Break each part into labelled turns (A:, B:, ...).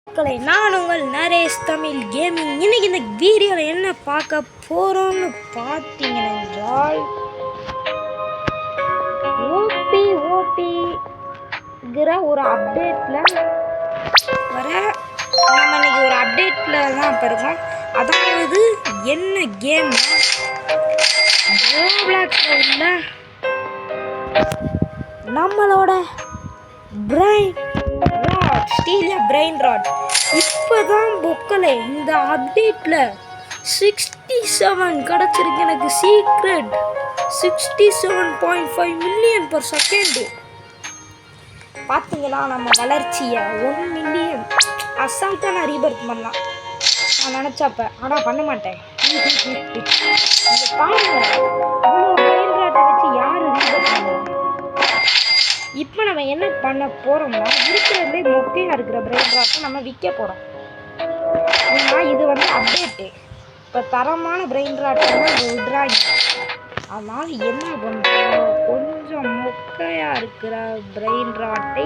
A: மக்களை, நான் உங்கள் நரேஷ் தமிழ் கேமிங். இன்னைக்கு இந்த வீடியோவில் என்ன பார்க்க போகிறோம்னு பார்த்தீங்கன்னால் ஓபிங்கிற ஒரு அப்டேட்டில் வர நம்ம இன்னைக்கு ஒரு அப்டேட்டில் தான் இப்போ இருக்கோம். அதாவது என்ன கேம்னா ரோப்ளாக்ஸில் உள்ள நம்மளோட பிரைன் ராட், ஸ்டீலியா பிரைன் ராட் இப்போதான் பொக்கலை இந்த அப்டேட்டில் 67 கிடச்சிருக்கு. எனக்கு சீக்ரெட் 67.5 மில்லியன் per செகண்டு. பார்த்தீங்களா நம்ம வளர்ச்சியை? 1 மில்லியன் அசால்ட்டாக நான் ரீபர்த் பண்ணலாம் நான் நினச்சப்ப, ஆனால் பண்ண மாட்டேன். இங்கே பாருங்க, இவ்வளோ பிரைன் ராட்டை வச்சு யார் ரீபர்த் பண்ணுவோம்? இப்போ நம்ம என்ன பண்ண போகிறோம்னா, இருக்கிறதுலே மொக்கையாக இருக்கிற பிரைன் ராட்டை நம்ம விற்க போகிறோம். ஏன்னா இது வந்து அப்டேட்டு, இப்போ தரமான பிரைன் ராட்டை விடுறாங்க. அதனால் என்ன பண்ணுறோம், கொஞ்சம் மொக்கையாக இருக்கிற பிரைன் ராட்டை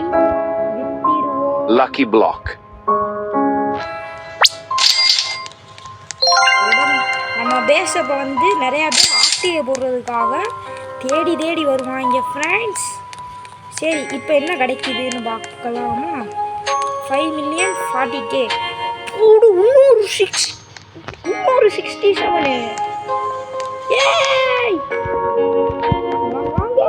A: வித்திடுவோம்.
B: Lucky block.
A: நம்ம பேஸப்போ வந்து நிறையா பேர் ஆட்டையை போடுறதுக்காக தேடி தேடி வருவாங்க ஃப்ரெண்ட்ஸ். சரி, இப்போ என்ன கிடைக்குதுன்னு பார்க்கலாமா? 5 மில்லியன் 40K. இன்னொரு 67. ஏய் வாங்க.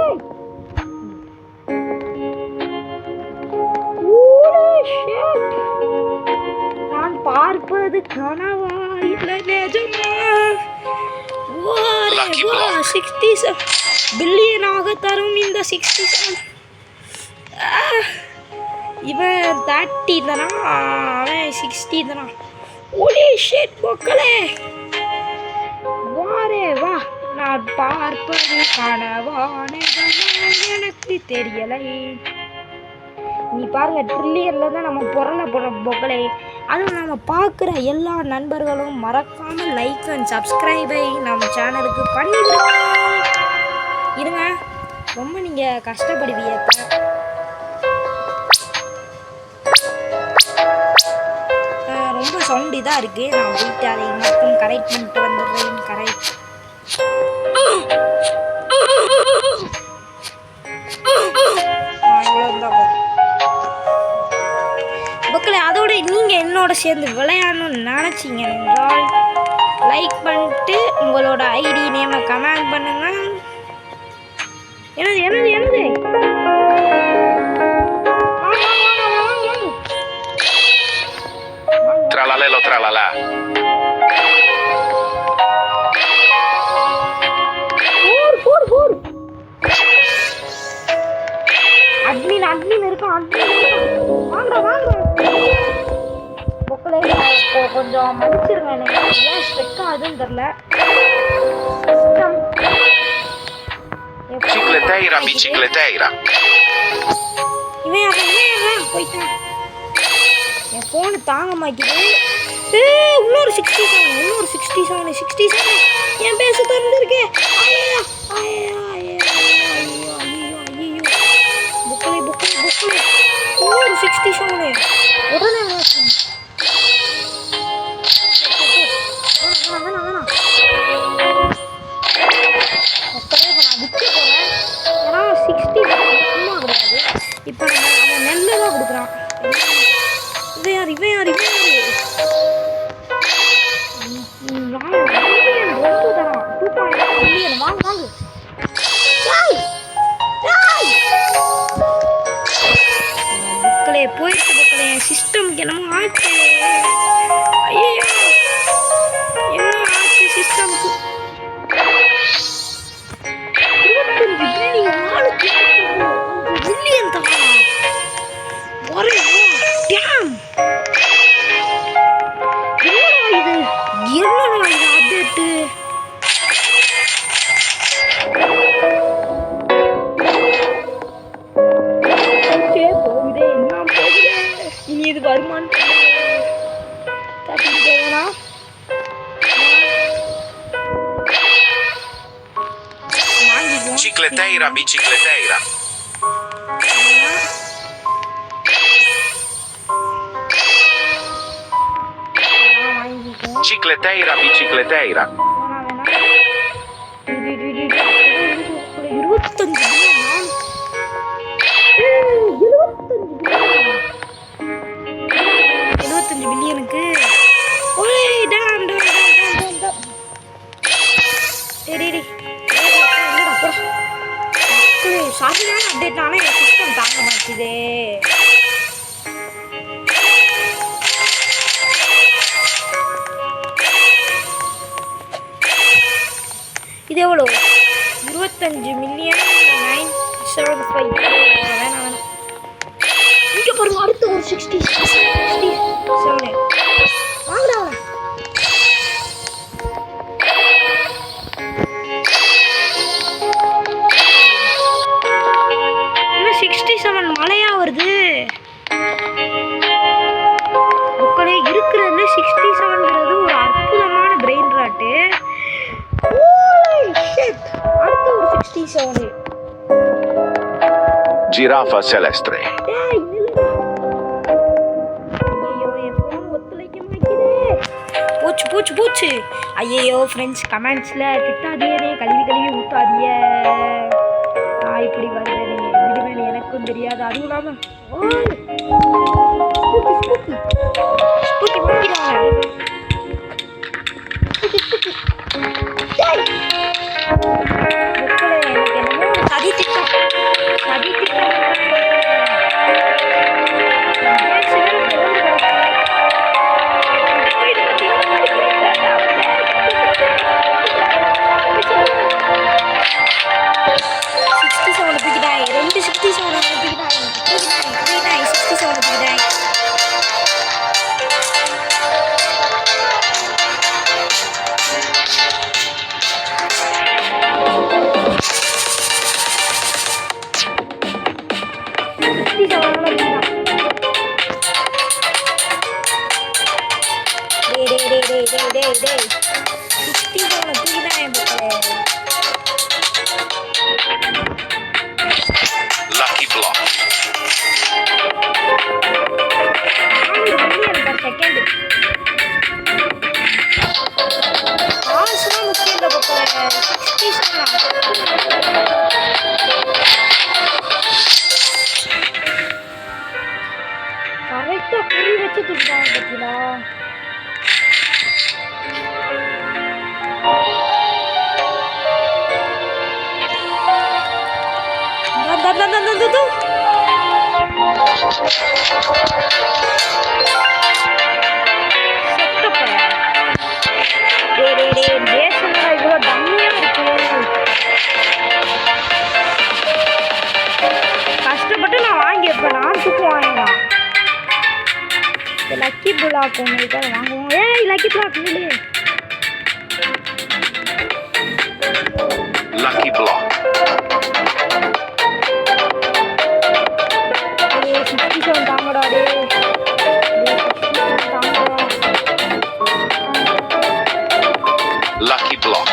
A: நான் பார்ப்பது கனவா இல்லை நிஜமா? 67 பில்லியனாக தரும் இந்த 67. இவன் 30 தானா, அவன் 60 தானா? ஒலி ஷேட் மக்களே, வாரே வா. நான் பார்ப்பது கனவானே எனக்கு தெரியலை. நீ பாருங்க, ட்ரில்லியன்ல தான் நம்ம பொருளை போடுறோம் பொக்கலே. அதுவும் நம்ம பார்க்குற எல்லா நண்பர்களும் மறக்காமல் லைக் அண்ட் சப்ஸ்கிரைபை நம்ம சேனலுக்கு பண்ணிவிடுங்க. இருங்க, ரொம்ப நீங்கள் கஷ்டப்படுவீங்க. ரொம்ப சவுண்டு இதாக இருக்குது. நான் போயிட்டு அதை மட்டும் கரெக்ட் பண்ணிட்டு வந்துடுறேன். கரெக்ட். மக்களே, அதோட நீங்கள் என்னோட சேர்ந்து விளையாடணும்னு நினச்சிங்க என்றால் லைக் பண்ணிட்டு உங்களோட ஐடி நேமை கமெண்ட் பண்ணுங்க. என்னது என்னது என்னது
B: Tralalelo tralala.
A: அட்மின் இருக்கான். வாங்க பொக்கலே, கொஞ்சம் மன்னிச்சிருங்க, எனக்கு ஏன் ஸ்ட்ரெக் ஆகுதுன்னு தெரில.
B: Bicicleteira, bicicleteira.
A: இவன் போயிட்டான். என் ஃபோனு தாங்க மாட்டேங்குது. இன்னொரு 67 என் பேச திறந்துருக்கு. புக்கலே இன்னொரு 67 உடனே வேணாம். மக்களே, இப்போ நான் விற்க போகிறேன். ஏன்னா 60 சும்மா கிடையாது. இப்போ நம்ம அவன் நெல்லை தான் கொடுக்குறான். இவன் யார் ரொம்ப தரான். 2.5 மில்லியன். வாங்க மக்களே, போயிட்டு மக்களே, என் சிஸ்டம்க்கு என்னமோ ஆச்சு. ஐயோ, என்ன ஆச்சு சிஸ்டம்க்கு? 25 மில்லியன் தானா? ஒரே டேம். என்னடா இது அப்டேட்டு? போகுதே, என்ன போகுதே. இனி இது வருமானு தட்டிக்கிட்டேனா?
B: Bicicleteira, bicicleteira. Bicicleteira, bicicleteira.
A: மில்லியனுக்கு சாரியான அப்டேட் ஆனால் என் சிஸ்டம் தாங்க மாட்டேதே. இது எவ்வளோ? 25 மில்லியன் 975. வேணாம். இங்கே பாருங்க, அடுத்து ஒரு 67 வாங்கடா. இன்னும் 67 மழையா வருது. மக்களே, இருக்கிறதுல 67ங்கிறது ஒரு அற்புதமான பிரெயின் ராட்டு. அடுத்து ஒரு 67.
B: Giraffa celeste.
A: போச்சு. ஐயோ ஃப்ரெண்ட்ஸ், கமெண்ட்ஸில் திட்டாதியே, கழுவி ஊட்டாதிய. இப்படி வருது விடுவேன், எனக்கும் தெரியாது. அதுவும் இல்லாமல்
B: Lucky block.
A: கரெக்டா புரி வச்சு தூக்கிட்டாங்க பார்த்தீங்களா? கஷ்டப்பட்டு நான் வாங்கியிருப்பேன். நான் தூக்கு வாங்கலாம். லக்கி பிளாக் ஒன்று வாங்குவோம். லக்கி பிளாக் இல்லையே.
B: Lucky block. Lucky block.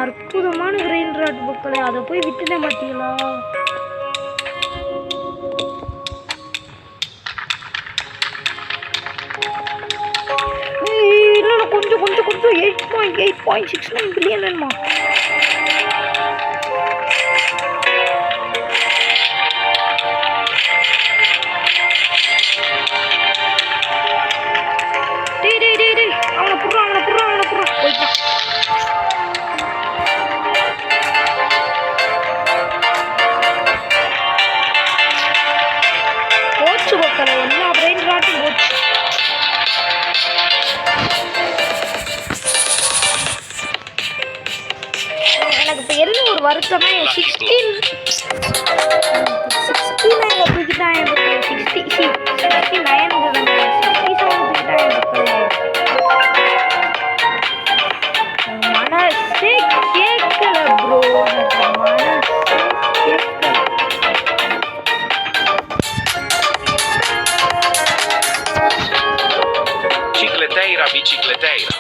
B: அற்புதமான பிரெயின் ராட் புக்களை அதை போய் விட்டுனே மாட்டீங்களா? இன்னொன்று கொஞ்சம் 8.69 பில்லியன் வேணுமா? அவனை புடுறான் போயிட்டான். போச்சு பக்கல, எல்லா பிரெயின் ராட்டும் போச்சு. எனக்கு இப்போ என்ன ஒரு வருத்தமே 69 தூக்கிட்டான். 69
C: Bicicleteira, bicicleteira.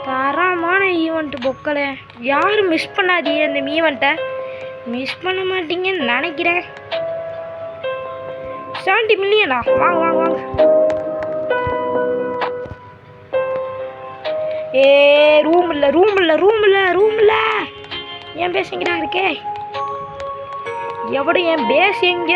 A: தரமான ஈவெண்ட் பொக்கலை. யாரும் மிஸ் பண்ணாதீங்க இந்த ஈவெண்ட்டை. மிஸ் பண்ண மாட்டீங்கன்னு நினைக்கிறேன். 70 மில்லியனா? வாங்க வாங்க வாங்க. ஏ ரூம் இல்லை ரூம் இல்லை ரூம் இல்லை ரூம் இல்லை. என் பேஸ் எங்கடா இருக்கே? எவ்வளோ என் பேஸ் எங்க?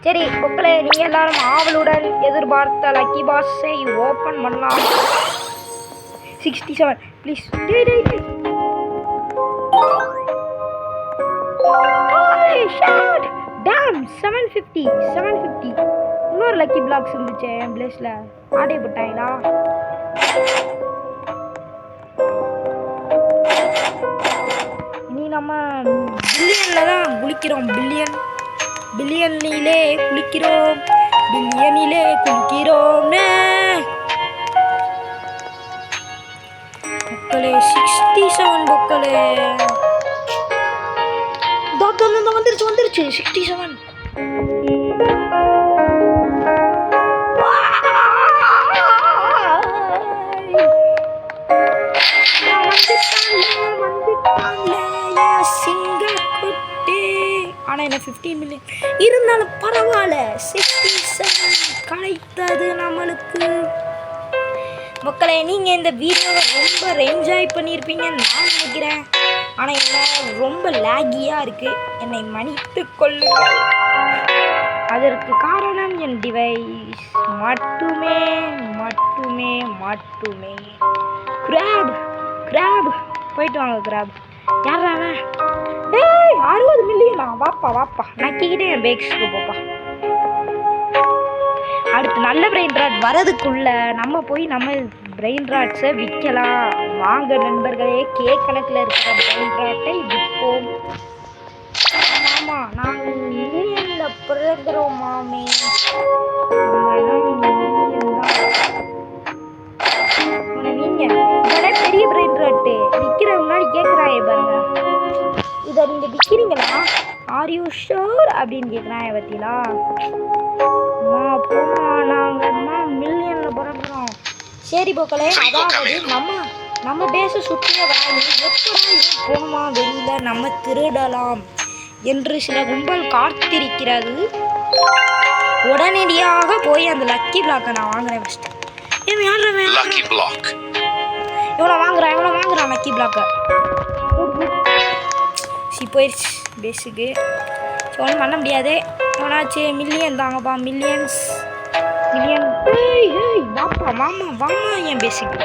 A: சரி பொக்கலே, நீங்க எல்லாரும் ஆவலுடன் எதிர்பார்த்த லக்கி பாஸை ஓபன் பண்ணலாம். 67 ப்ளீஸ். டாம் 750 750. இன்னொரு லக்கி பிளாக்ஸ் இருந்துச்சு என் பிளேஸ்ல. ஆடே போட்டாங்களா? இனி நம்ம பில்லியன்ல தான் குளிக்கிறோம். பில்லியனிலே குளிக்கிறோம். பில்லியனிலே குளிக்கிறோம்னு பொக்கலே. 67 பொக்கலே. வந்துருச்சு 67. ஆனால் என்ன 15 மில்லியன் இருந்தாலும் பரவாயில்ல. 67 கிடைத்தது நம்மளுக்கு. மக்களே, நீங்கள் இந்த வீடியோவை ரொம்ப என்ஜாய் பண்ணியிருப்பீங்கன்னு நான் நினைக்கிறேன். ஆனால் என்ன ரொம்ப லேகியாக இருக்குது. என்னை மன்னித்து கொள்ளுங்கள். அதற்கு காரணம் என் டிவைஸ் மட்டுமே மட்டுமே மட்டுமே. கிராப் போயிட்டு வாங்க கிராப். யாரா அவன்? ஏய் 60 மில்லியனா? வாப்பா நக்கிக்கிட்டே என் பேக்ஸ்க்கு போப்பா. அடுத்து நல்ல பிரெயின் ராட் வரதுக்குள்ள நம்ம போய் நம்ம பிரெயின் ராட்ஸை விற்கலாம். வாங்க நண்பர்களே, கணக்கில் இருக்கிற பிரெயின் ராட்டை விற்போம். ஆமாம், நாங்கள் மில்லியனில் பிறகுறோம் மாமே. நீங்கள் பெரிய பிரெயின் ராட்டு விற்கிற முன்னாடி கேட்குறாயே பாருங்க. இதை நீங்கள் விற்கிறீங்களா? ஆர் யூ ஷோர் அப்படின்னு கேட்குறான் பத்திலா. போமா, நாங்கள்மா மில்லியனில் பிறக்கிறோம். சரி போக்கலே, அதாவது நம்ம பேச சுற்றிய வாங்கி எப்படா இது போகணுமா வெளியில் நம்ம திருடலாம் என்று சில கும்பல் காத்திருக்கிறது. உடனடியாக போய் அந்த லக்கி பிளாக்கை நான் வாங்குறேன் ஃபஸ்ட்டு. எவ்வளோ வாங்குறான் லக்கி பிளாக்கை? போயிடுச்சு பேஸுக்கு. ஒன்றும் பண்ண முடியாது. எவனாச்சு மில்லியன் தாங்கப்பா. மில்லியன் வாப்பா வாமா என் பேஸுக்கு.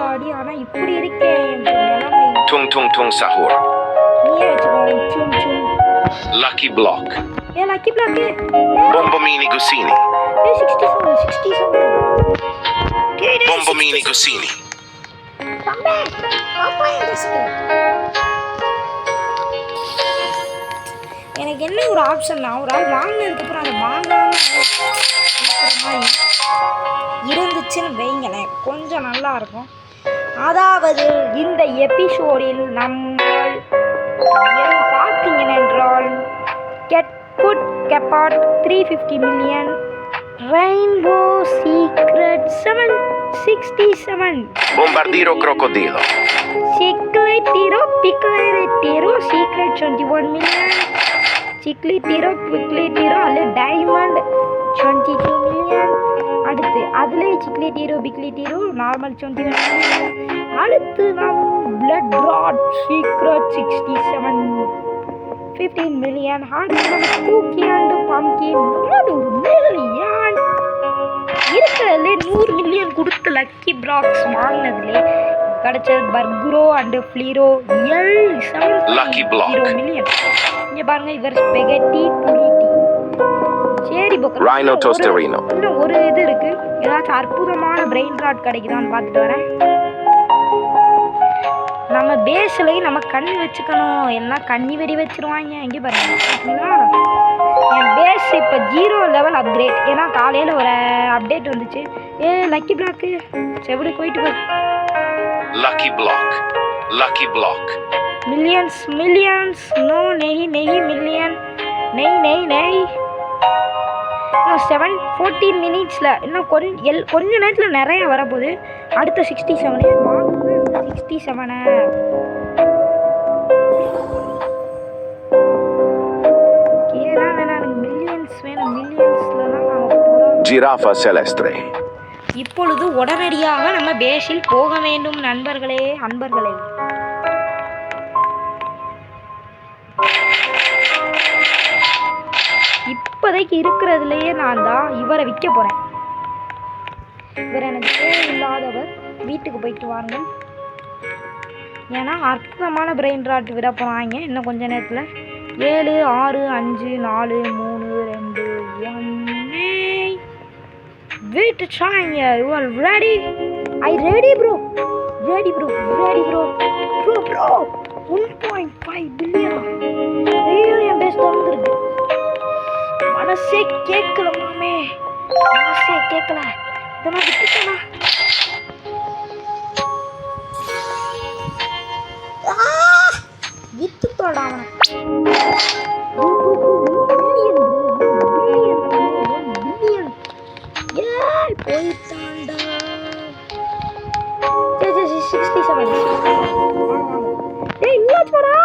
A: ஆடி ஆனால் இப்படி இருக்கேன் என் நிலைமை. நீயே வச்சுக்கோ.
C: Lucky block.
A: Lucky block.
C: Bombomini Gusini.
A: 67.
C: Bombomini Gusini.
A: எனக்கு என்ன ஒரு ஆப்ஷன்னா, ஒரு ஆள் வாங்கினதுக்கப்புறம் அதை வாங்காமல் இருக்கிற மாதிரி இருந்துச்சுன்னு வைங்களேன், கொஞ்சம் நல்லா இருக்கும். அதாவது இந்த எபிசோடில் நம்மால் பார்த்தீங்கன்னால் கெப்பாட் 350 million, rainbow secret 767,
C: Bombardiro crocodilo,
A: Cicletiro Picletiro Secret 21 million, Cicletiro அல்ல டைமண்ட் 22 மில்லியன். அடுத்து அதுலேயே Cicletiro Bicletiro நார்மல் 21 மில்லியன். அடுத்து நாம் பிளட் ராட் சீக்ரெட் 67 15 மில்லியன். அடுத்து நம்ம ஸ்பூக்கி அண்ட் பம்கின் 100 மில்லியன். இருக்கிறதுலே 100 மில்லியன் கொடுத்து லக்கி பிளாக்ஸ் வாங்கினதுலே கிடைச்சது பர்குரோ அண்ட் ஃப்ளீரோ
C: Lucky block.
A: 0 மில்லியன். இங்கே பாருங்க, இவர் ஸ்பெகட்டி புலிட்டி. சரி போக்க
C: Rhino Tosterino.
A: இன்னும் ஒரு இது இருக்கு. ஏதாச்சும் அற்புதமான பிரெயின் ராட் கிடைக்குதான்னு பார்த்துட்டு வரேன். நம்ம பேஸ்லையும் நம்ம கண்ணி வச்சுக்கணும். எல்லாம் கண்ணி வெடி வச்சிருவாங்க. இங்கே பாருங்க, என் பேஸ் இப்போ 0 லெவல் அப்கிரேட். ஏன்னா காலையில் ஒரு அப்டேட் வந்துச்சு. லக்கி பிளாக்கு செவிடு போயிட்டு போ.
C: Lucky block. Lucky block.
A: Millions no நெய் மில்லியன் நெய் 14 மினிட்ஸில் இன்னும் கொஞ்ச நேரத்தில் நிறைய வரப்போகுது. அடுத்த 67 வாங்குங்க. 67 ஏன்னா வேணா எனக்கு மில்லியன்ஸ் வேணும். மில்லியன்ஸில் தான் நான் போகிறோம்.
C: Giraffa celeste.
A: இப்பொழுது உடனடியாக நம்ம பேஸில் போக வேண்டும் நண்பர்களே, அன்பர்களே. இப்போதைக்கு இருக்கிறதுலையே நான் தான் இவரை விற்க போகிறேன். இவர் எனக்கு தேவையில்லாதவர். வீட்டுக்கு போயிட்டு வாருங்கள். ஏன்னா அற்புதமான பிரெயின் ராட் விட போகிறாங்க இன்னும் கொஞ்ச நேரத்தில். 7 6 5 4 3 2 1 Wait, trying. You are ready? I ready, bro. Ready, bro. 1.5 billion. ஐயோ என் பேஸ் தந்துருக்கு. மனசே கேட்கல மாமே. மனசே கேட்கல. இதெல்லாம் விட்டுட்டேனா? வித்து தோடா அவனை. போயிட்டாண்டா. 67. இன்னாச்சுடா.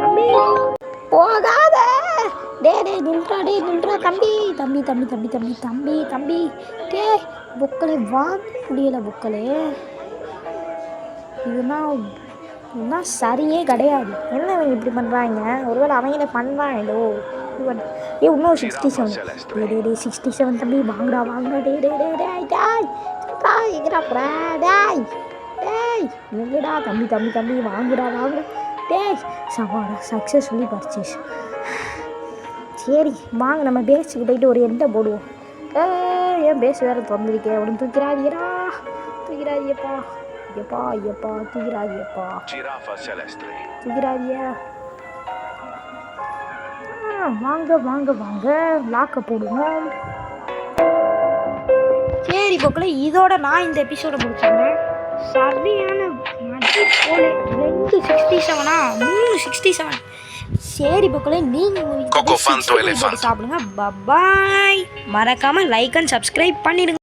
A: தம்பி போகாத. நில்றா தம்பி. புக்களே வாங்க முடியல புக்களே. இதுதான் சரியே கிடையாது. என்ன அவங்க இப்படி பண்ணுறாங்க? ஒருவேளை அவங்கள பண்ணுறாங்களோ? இன்னும் 67. 67 தம்பி வாங்கடா. எங்கடா போற? எங்கடா தம்பி வாங்கடா. Sawada successfully purchase. சரி வாங்க நம்ம பேஸுக்கு போயிட்டு ஒரு எண்டை போடுவோம். ஏன் பேஸ் வேறு திறந்துருக்கேன். அவனு தூக்கிறாதியப்பா. தூக்கிறாதியா. வாங்க லாக்க போடுவோம். சரி போக்கல இதோட நான் இந்த எபிசோட முடிச்சிருந்தேன். சரியான மதி போல 267 367. சரி போக்கல நீங்கள் சாப்பிடுங்க. பாய். மறக்காம லைக் அண்ட் சப்ஸ்கிரைப் பண்ணிடுங்க.